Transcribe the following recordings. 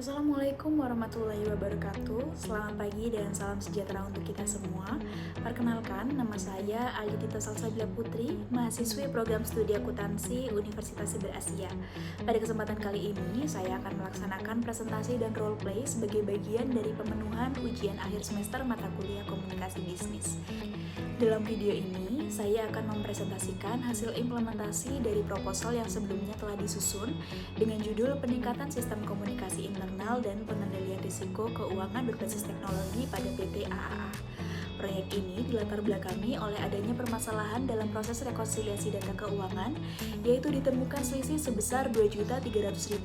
Assalamualaikum warahmatullahi wabarakatuh. Selamat pagi dan salam sejahtera untuk kita semua. Perkenalkan, nama saya Ayudita Salsabila Putri, mahasiswi program studi akuntansi Universitas Siber Asia. Pada kesempatan kali ini, saya akan melaksanakan presentasi dan role play sebagai bagian dari pemenuhan ujian akhir semester mata kuliah komunikasi bisnis. Dalam video ini, saya akan mempresentasikan hasil implementasi dari proposal yang sebelumnya telah disusun dengan judul Peningkatan Sistem Komunikasi Internal dan Pengendalian Risiko Keuangan Berbasis Teknologi pada PT AAA. Proyek ini dilatar belakangi oleh adanya permasalahan dalam proses rekonsiliasi data keuangan, yaitu ditemukan selisih sebesar Rp2.300.000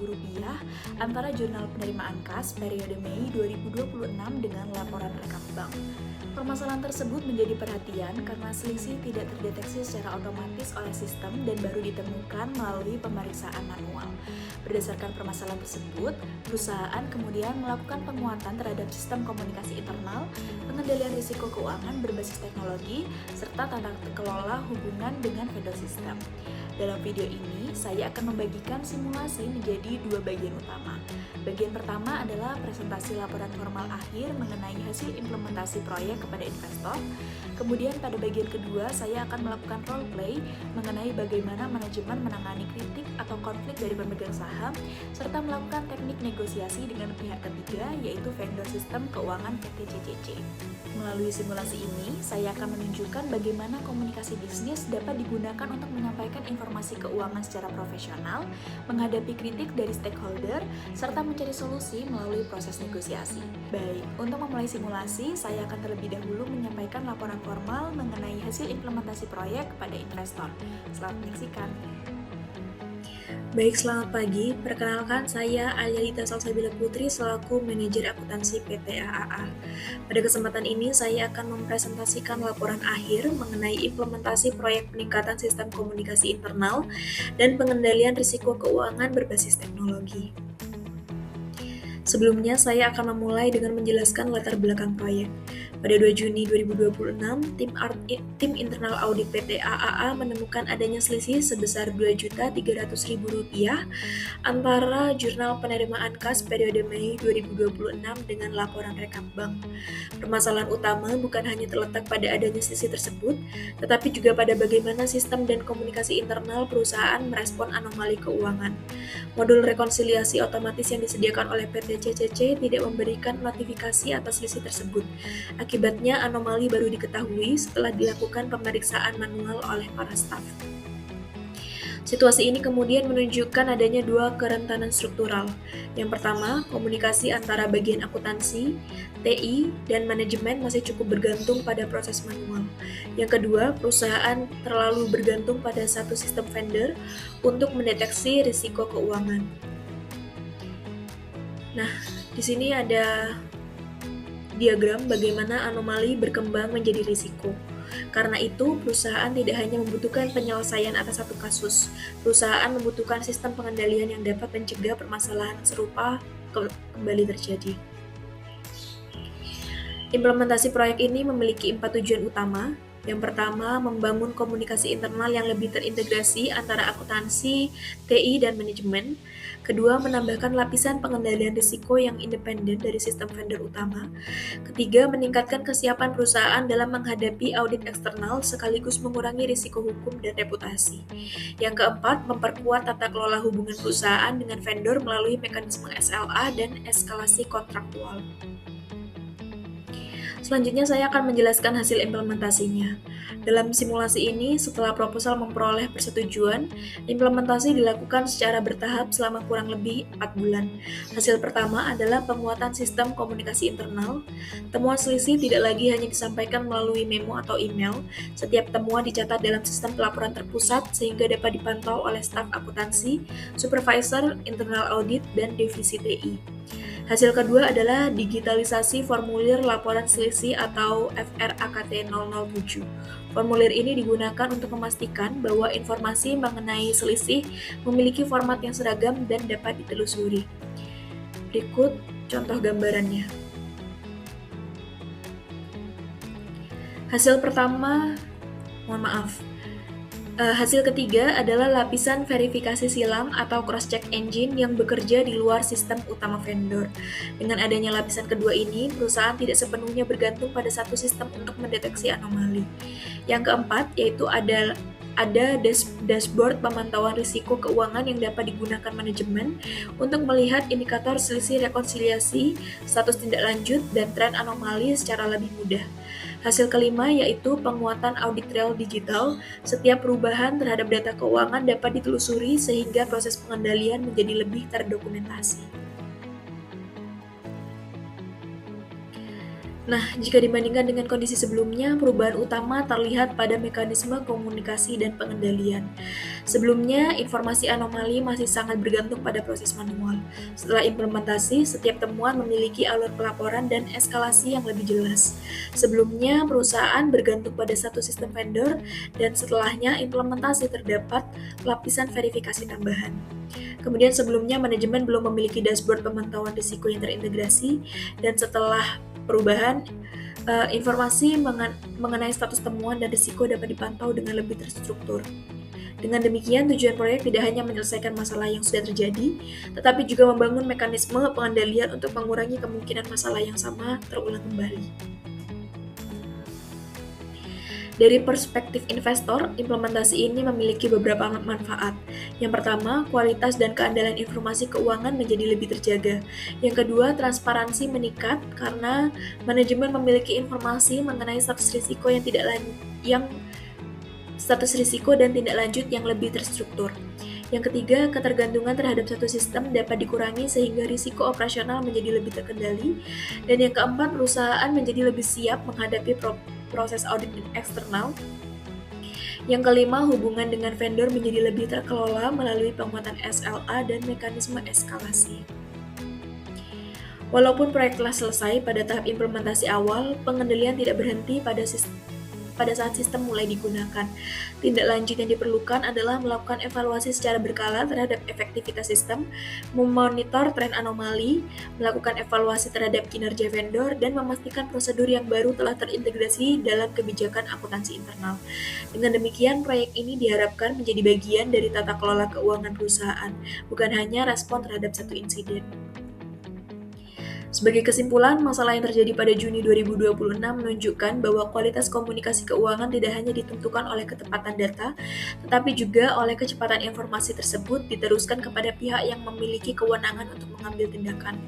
antara jurnal penerimaan kas periode Mei 2026 dengan laporan rekap bank. Permasalahan tersebut menjadi perhatian karena selisih tidak terdeteksi secara otomatis oleh sistem dan baru ditemukan melalui pemeriksaan manual. Berdasarkan permasalahan tersebut, perusahaan kemudian melakukan penguatan terhadap sistem komunikasi internal, pengendalian risiko keuangan berbasis teknologi, serta tata kelola hubungan dengan vendor sistem. Dalam video ini, saya akan membagikan simulasi menjadi dua bagian utama. Bagian pertama adalah presentasi laporan formal akhir mengenai hasil implementasi proyek kepada investor. Kemudian pada bagian kedua, saya akan melakukan role play mengenai bagaimana manajemen menangani kritik atau konflik dari pemegang saham, serta melakukan teknik negosiasi dengan pihak ketiga, yaitu vendor sistem keuangan PT CCC. Melalui simulasi ini, saya akan menunjukkan bagaimana komunikasi bisnis dapat digunakan untuk menyampaikan informasi keuangan secara profesional, menghadapi kritik dari stakeholder, serta mencari solusi melalui proses negosiasi. Baik, untuk memulai simulasi, saya akan terlebih dahulu menyampaikan laporan formal mengenai hasil implementasi proyek kepada investor. Selamat menyaksikan. Baik, selamat pagi. Perkenalkan, saya Ayudita Salsabila Putri selaku manajer akuntansi PT AAA. Pada kesempatan ini, saya akan mempresentasikan laporan akhir mengenai implementasi proyek peningkatan sistem komunikasi internal dan pengendalian risiko keuangan berbasis teknologi. Sebelumnya, saya akan memulai dengan menjelaskan latar belakang proyek. Pada 2 Juni 2026, tim internal audit PT AAA menemukan adanya selisih sebesar Rp2.300.000 antara jurnal penerimaan kas periode Mei 2026 dengan laporan rekap bank. Permasalahan utama bukan hanya terletak pada adanya selisih tersebut, tetapi juga pada bagaimana sistem dan komunikasi internal perusahaan merespon anomali keuangan. Modul rekonsiliasi otomatis yang disediakan oleh PT CCC tidak memberikan notifikasi atas selisih tersebut. Akibatnya, anomali baru diketahui setelah dilakukan pemeriksaan manual oleh para staf. Situasi ini kemudian menunjukkan adanya dua kerentanan struktural. Yang pertama, komunikasi antara bagian akuntansi, TI, dan manajemen masih cukup bergantung pada proses manual. Yang kedua, perusahaan terlalu bergantung pada satu sistem vendor untuk mendeteksi risiko keuangan. Nah, di sini ada diagram bagaimana anomali berkembang menjadi risiko. Karena itu, perusahaan tidak hanya membutuhkan penyelesaian atas satu kasus. Perusahaan membutuhkan sistem pengendalian yang dapat mencegah permasalahan serupa kembali terjadi. Implementasi proyek ini memiliki 4 tujuan utama. Yang pertama, membangun komunikasi internal yang lebih terintegrasi antara akuntansi, TI, dan manajemen. Kedua, menambahkan lapisan pengendalian risiko yang independen dari sistem vendor utama. Ketiga, meningkatkan kesiapan perusahaan dalam menghadapi audit eksternal sekaligus mengurangi risiko hukum dan reputasi. Yang keempat, memperkuat tata kelola hubungan perusahaan dengan vendor melalui mekanisme SLA dan eskalasi kontraktual. Selanjutnya saya akan menjelaskan hasil implementasinya. Dalam simulasi ini, setelah proposal memperoleh persetujuan, implementasi dilakukan secara bertahap selama kurang lebih 4 bulan. Hasil pertama adalah penguatan sistem komunikasi internal. Temuan selisih tidak lagi hanya disampaikan melalui memo atau email. Setiap temuan dicatat dalam sistem pelaporan terpusat sehingga dapat dipantau oleh staf akuntansi, supervisor, internal audit, dan divisi TI. Hasil kedua adalah digitalisasi formulir laporan selisih atau FRAKT 007. Formulir ini digunakan untuk memastikan bahwa informasi mengenai selisih memiliki format yang seragam dan dapat ditelusuri. Berikut contoh gambarannya. Hasil pertama, Hasil ketiga adalah lapisan verifikasi silang atau cross-check engine yang bekerja di luar sistem utama vendor. Dengan adanya lapisan kedua ini, perusahaan tidak sepenuhnya bergantung pada satu sistem untuk mendeteksi anomali. Yang keempat, yaitu ada dashboard pemantauan risiko keuangan yang dapat digunakan manajemen untuk melihat indikator selisih rekonsiliasi, status tindak lanjut, dan tren anomali secara lebih mudah. Hasil kelima yaitu penguatan audit trail digital. Setiap perubahan terhadap data keuangan dapat ditelusuri sehingga proses pengendalian menjadi lebih terdokumentasi. Nah, jika dibandingkan dengan kondisi sebelumnya, perubahan utama terlihat pada mekanisme komunikasi dan pengendalian. Sebelumnya, informasi anomali masih sangat bergantung pada proses manual. Setelah implementasi, setiap temuan memiliki alur pelaporan dan eskalasi yang lebih jelas. Sebelumnya, perusahaan bergantung pada satu sistem vendor, dan setelahnya implementasi terdapat lapisan verifikasi tambahan. Kemudian sebelumnya manajemen belum memiliki dashboard pemantauan risiko yang terintegrasi, dan setelah perubahan, informasi mengenai status temuan dan risiko dapat dipantau dengan lebih terstruktur. Dengan demikian, tujuan proyek tidak hanya menyelesaikan masalah yang sudah terjadi, tetapi juga membangun mekanisme pengendalian untuk mengurangi kemungkinan masalah yang sama terulang kembali. Dari perspektif investor, implementasi ini memiliki beberapa manfaat. Yang pertama, kualitas dan keandalan informasi keuangan menjadi lebih terjaga. Yang kedua, transparansi meningkat karena manajemen memiliki informasi mengenai status risiko status risiko dan tindak lanjut yang lebih terstruktur. Yang ketiga, ketergantungan terhadap satu sistem dapat dikurangi sehingga risiko operasional menjadi lebih terkendali. Dan yang keempat, perusahaan menjadi lebih siap menghadapi proses audit eksternal. Yang kelima, hubungan dengan vendor menjadi lebih terkelola melalui penguatan SLA dan mekanisme eskalasi. Walaupun proyek telah selesai pada tahap implementasi awal, pengendalian tidak berhenti pada saat sistem mulai digunakan. Tindak lanjut yang diperlukan adalah melakukan evaluasi secara berkala terhadap efektivitas sistem, memonitor tren anomali, melakukan evaluasi terhadap kinerja vendor, dan memastikan prosedur yang baru telah terintegrasi dalam kebijakan akuntansi internal. Dengan demikian, proyek ini diharapkan menjadi bagian dari tata kelola keuangan perusahaan, bukan hanya respon terhadap satu insiden. Sebagai kesimpulan, masalah yang terjadi pada Juni 2026 menunjukkan bahwa kualitas komunikasi keuangan tidak hanya ditentukan oleh ketepatan data, tetapi juga oleh kecepatan informasi tersebut diteruskan kepada pihak yang memiliki kewenangan untuk mengambil tindakan.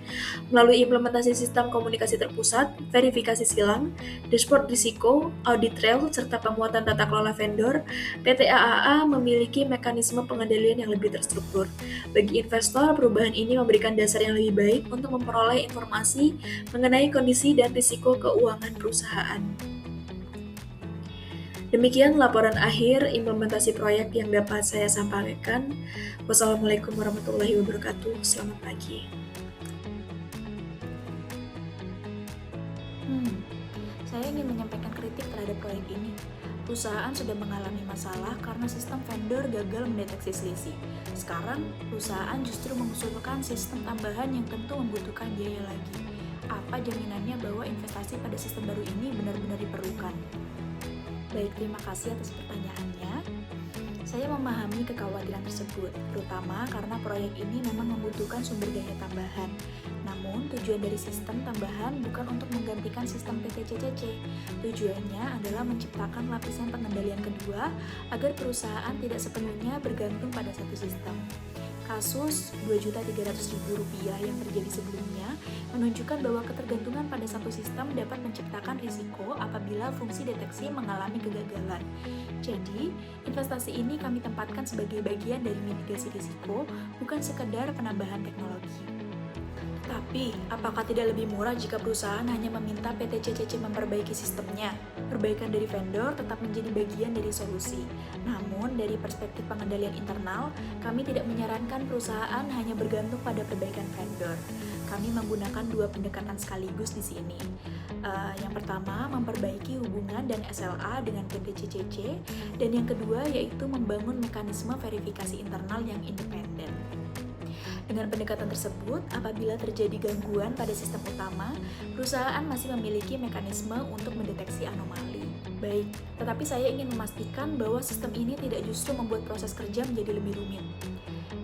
Melalui implementasi sistem komunikasi terpusat, verifikasi silang, dashboard risiko, audit trail, serta penguatan tata kelola vendor, PT AAA memiliki mekanisme pengendalian yang lebih terstruktur. Bagi investor, perubahan ini memberikan dasar yang lebih baik untuk memperoleh informasi mengenai kondisi dan risiko keuangan perusahaan. Demikian laporan akhir implementasi proyek yang dapat saya sampaikan. Wassalamualaikum warahmatullahi wabarakatuh. Selamat pagi. Saya ingin menyampaikan kritik terhadap proyek ini. Perusahaan sudah mengalami masalah karena sistem vendor gagal mendeteksi selisih. Sekarang, perusahaan justru mengusulkan sistem tambahan yang tentu membutuhkan biaya lagi. Apa jaminannya bahwa investasi pada sistem baru ini benar-benar diperlukan? Baik, terima kasih atas pertanyaannya. Saya memahami kekhawatiran tersebut, terutama karena proyek ini memang membutuhkan sumber daya tambahan. Namun, tujuan dari sistem tambahan bukan untuk menggantikan sistem PTCCC. Tujuannya adalah menciptakan lapisan pengendalian kedua agar perusahaan tidak sepenuhnya bergantung pada satu sistem. Kasus Rp2.300.000 yang terjadi sebelumnya menunjukkan bahwa ketergantungan pada satu sistem dapat menciptakan risiko apabila fungsi deteksi mengalami kegagalan. Jadi, investasi ini kami tempatkan sebagai bagian dari mitigasi risiko, bukan sekedar penambahan teknologi. Tapi, apakah tidak lebih murah jika perusahaan hanya meminta PT CCC memperbaiki sistemnya? Perbaikan dari vendor tetap menjadi bagian dari solusi. Namun, dari perspektif pengendalian internal, kami tidak menyarankan perusahaan hanya bergantung pada perbaikan vendor. Kami menggunakan dua pendekatan sekaligus di sini. Yang pertama, memperbaiki hubungan dan SLA dengan PT CCC, dan yang kedua yaitu membangun mekanisme verifikasi internal yang independen. Dengan pendekatan tersebut, apabila terjadi gangguan pada sistem utama, perusahaan masih memiliki mekanisme untuk mendeteksi anomali. Baik, tetapi saya ingin memastikan bahwa sistem ini tidak justru membuat proses kerja menjadi lebih rumit.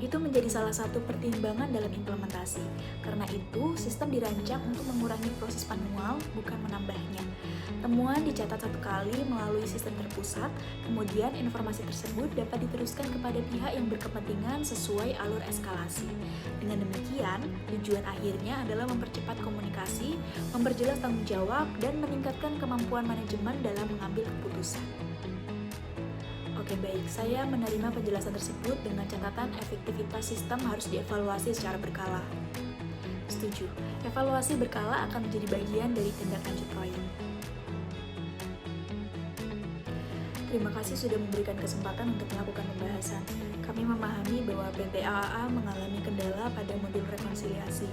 Itu menjadi salah satu pertimbangan dalam implementasi. Karena itu, sistem dirancang untuk mengurangi proses manual, bukan menambahnya. Temuan dicatat satu kali melalui sistem terpusat, kemudian informasi tersebut dapat diteruskan kepada pihak yang berkepentingan sesuai alur eskalasi. Dengan demikian, tujuan akhirnya adalah mempercepat komunikasi, memperjelas tanggung jawab, dan meningkatkan kemampuan manajemen dalam mengambil keputusan. Oke baik, saya menerima penjelasan tersebut dengan catatan efektivitas sistem harus dievaluasi secara berkala. Setuju, evaluasi berkala akan menjadi bagian dari tindak lanjut proyek. Terima kasih sudah memberikan kesempatan untuk melakukan pembahasan. Kami memahami bahwa PT AAA mengalami kendala pada modul rekonsiliasi.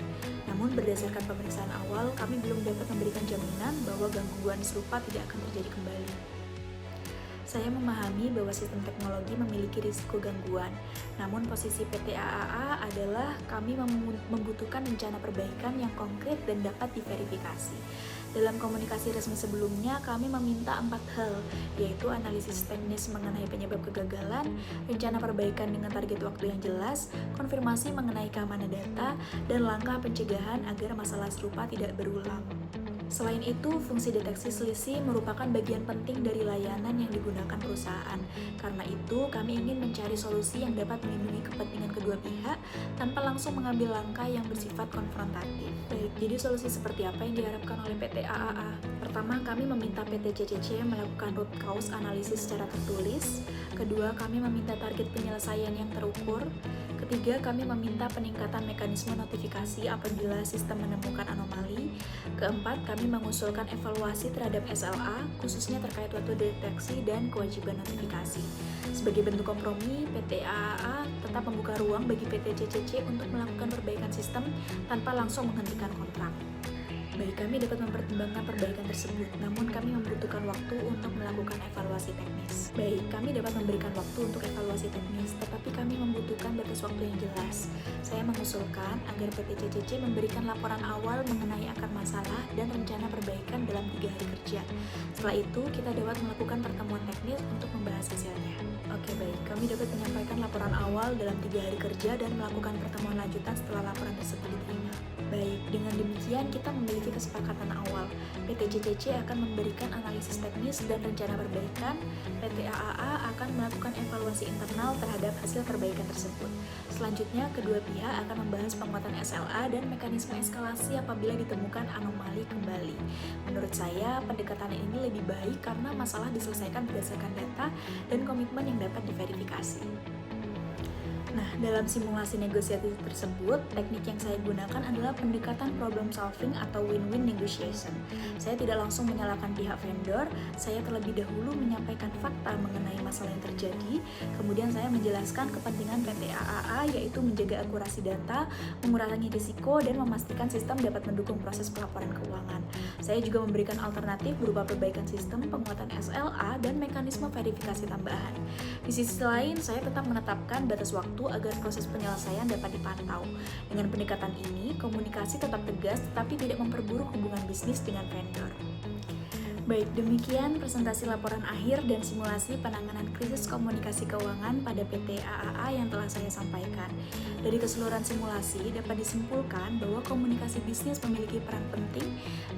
Namun berdasarkan pemeriksaan awal, kami belum dapat memberikan jaminan bahwa gangguan serupa tidak akan terjadi kembali. Saya memahami bahwa sistem teknologi memiliki risiko gangguan, namun posisi PT AAA adalah kami membutuhkan rencana perbaikan yang konkret dan dapat diverifikasi. Dalam komunikasi resmi sebelumnya, kami meminta 4 hal, yaitu analisis teknis mengenai penyebab kegagalan, rencana perbaikan dengan target waktu yang jelas, konfirmasi mengenai keamanan data, dan langkah pencegahan agar masalah serupa tidak berulang. Selain itu, fungsi deteksi selisih merupakan bagian penting dari layanan yang digunakan perusahaan. Karena itu, kami ingin mencari solusi yang dapat melindungi kepentingan kedua pihak tanpa langsung mengambil langkah yang bersifat konfrontatif. Baik, jadi solusi seperti apa yang diharapkan oleh PT AAA? Pertama, kami meminta PT CCC melakukan root cause analisis secara tertulis. Kedua, kami meminta target penyelesaian yang terukur. Ketiga, kami meminta peningkatan mekanisme notifikasi apabila sistem menemukan anomali. Keempat, kami mengusulkan evaluasi terhadap SLA, khususnya terkait waktu deteksi dan kewajiban notifikasi. Sebagai bentuk kompromi, PT AAA tetap membuka ruang bagi PT CCC untuk melakukan perbaikan sistem tanpa langsung menghentikan kontrak. Baik, kami dapat mempertimbangkan perbaikan tersebut, namun kami membutuhkan waktu untuk melakukan evaluasi teknis. Baik, kami dapat memberikan waktu untuk evaluasi teknis, tetapi kami membutuhkan batas waktu yang jelas. Saya mengusulkan agar PT CCC memberikan laporan awal mengenai akar masalah dan rencana perbaikan dalam 3 hari kerja. Setelah itu, kita dapat melakukan pertemuan teknis untuk membahas hasilnya. Oke baik, kami dapat menyampaikan laporan awal dalam 3 hari kerja dan melakukan pertemuan lanjutan setelah laporan tersebut diterima. Baik, dengan demikian kita memiliki kesepakatan awal. PT CCC akan memberikan analisis teknis dan rencana perbaikan. PT AAA akan melakukan evaluasi internal terhadap hasil perbaikan tersebut. Selanjutnya, kedua pihak akan membahas penguatan SLA dan mekanisme eskalasi apabila ditemukan anomali kembali. Menurut saya, pendekatan ini lebih baik karena masalah diselesaikan berdasarkan data dan komitmen yang dapat diverifikasi. Nah, dalam simulasi negosiasi tersebut, teknik yang saya gunakan adalah pendekatan problem solving atau win-win negotiation. Saya tidak langsung menyalahkan pihak vendor, saya terlebih dahulu menyampaikan fakta mengenai masalah yang terjadi, kemudian saya menjelaskan kepentingan PT AAA yaitu menjaga akurasi data, mengurangi risiko, dan memastikan sistem dapat mendukung proses pelaporan keuangan. Saya juga memberikan alternatif berupa perbaikan sistem, penguatan SLA, dan mekanisme verifikasi tambahan. Di sisi lain, saya tetap menetapkan batas waktu agar proses penyelesaian dapat dipantau. Dengan pendekatan ini, komunikasi tetap tegas tetapi tidak memperburuk hubungan bisnis dengan vendor. Baik, demikian presentasi laporan akhir dan simulasi penanganan krisis komunikasi keuangan pada PT AAA yang telah saya sampaikan. Dari keseluruhan simulasi dapat disimpulkan bahwa komunikasi bisnis memiliki peran penting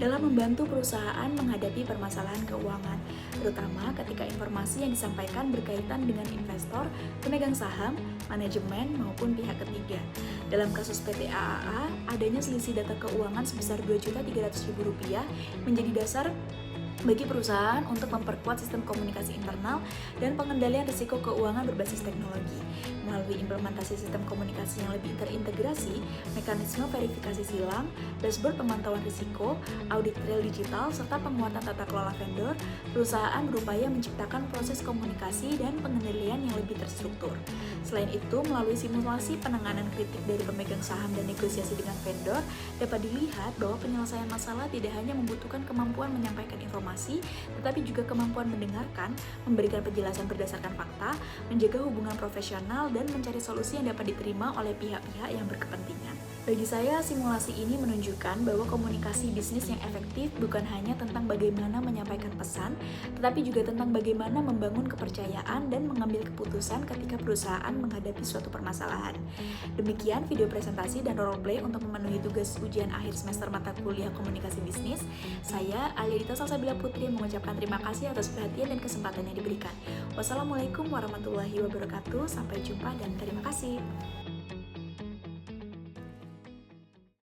dalam membantu perusahaan menghadapi permasalahan keuangan, terutama ketika informasi yang disampaikan berkaitan dengan investor, pemegang saham, manajemen, maupun pihak ketiga. Dalam kasus PT AAA, adanya selisih data keuangan sebesar Rp2.300.000 menjadi dasar bagi perusahaan untuk memperkuat sistem komunikasi internal dan pengendalian risiko keuangan berbasis teknologi. Melalui implementasi sistem komunikasi yang lebih terintegrasi, mekanisme verifikasi silang, dashboard pemantauan risiko, audit real digital, serta penguatan tata kelola vendor, perusahaan berupaya menciptakan proses komunikasi dan pengendalian yang lebih terstruktur. Selain itu, melalui simulasi penanganan kritik dari pemegang saham dan negosiasi dengan vendor, Dapat dilihat bahwa penyelesaian masalah tidak hanya membutuhkan kemampuan menyampaikan informasi, tetapi juga kemampuan mendengarkan, memberikan penjelasan berdasarkan fakta, menjaga hubungan profesional, dan mencari solusi yang dapat diterima oleh pihak-pihak yang berkepentingan. Bagi saya, simulasi ini menunjukkan bahwa komunikasi bisnis yang efektif bukan hanya tentang bagaimana menyampaikan pesan, tetapi juga tentang bagaimana membangun kepercayaan dan mengambil keputusan ketika perusahaan menghadapi suatu permasalahan. Demikian video presentasi dan role play untuk memenuhi tugas ujian akhir semester mata kuliah komunikasi bisnis. Saya, Alia Salsabila Putri, mengucapkan terima kasih atas perhatian dan kesempatan yang diberikan. Wassalamualaikum warahmatullahi wabarakatuh. Sampai jumpa dan terima kasih.